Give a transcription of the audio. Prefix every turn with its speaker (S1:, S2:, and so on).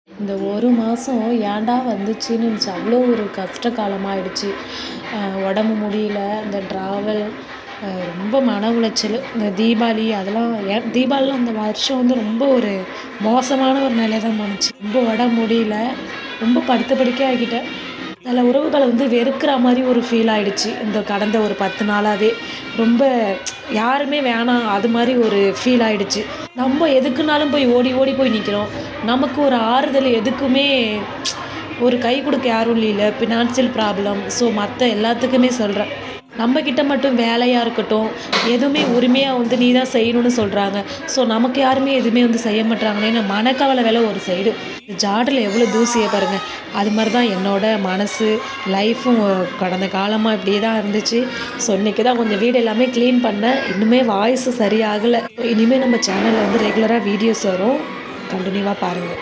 S1: இந்த ஒரு மாதம் ஏன்டா வந்துச்சுன்னு இருந்துச்சு. அவ்வளோ ஒரு கஷ்ட காலமாயிடுச்சு. உடம்பு முடியல, இந்த ட்ராவல், ரொம்ப மன உளைச்சல். இந்த தீபாவளி அதெல்லாம் தீபாவளிலாம் அந்த வருஷம் வந்து ரொம்ப ஒரு மோசமான ஒரு நிலை தான் போணுச்சு. ரொம்ப உடம்பு முடியல, ரொம்ப படுத்த படுக்கையா ஆகிட்டேன். சில உறவுகள வந்து வெறுக்கிற மாரி ஒரு ஃபீல் ஆயிடுச்சு. இந்த கடந்த ஒரு 10 நாளாவே. ரொம்ப யாருமே வேணாம் அது மாரி ஒரு ஃபீல் ஆயிடுச்சு. நம்ம எதுக்குன்னாலும் போய் ஓடி ஓடி போய் நிக்கிறோம். நமக்கு ஒரு ஆறுதல் எதுக்குமே ஒரு கை குடுக்க யாரும் இல்லைல. Financial problem. ஸோ மத்த எல்லாத்துக்குமே சொல்றேன். நம்ம கிட்ட மட்டும் வேலையா இருக்கட்டும், எதுவுமே உரிமையா வந்து நீ தான் செய்யணும்னு சொல்றாங்க. ஸோ நமக்கு யாருமே எதுவுமே வந்து செய்ய மாட்றாங்களேன்னு மனக்கவலை வேற ஒரு சைடு. ஜாடில எவ்வளோ தூசிய பாருங்க. அது மாரி தான் என்னோட மனசு, லைஃப்பும் கடந்த காலமா இப்படியே தான் இருந்துச்சு. ஸோ இன்னைக்கு தான் கொஞ்சம் வீடு எல்லாமே கிளீன் பண்ணேன். இன்னுமே வாய்ஸ் சரியாகல. இனிமே நம்ம சேனல்ல வந்து ரெகுலரா வீடியோஸ் வரும். கன்டினியூவா பாருங்க.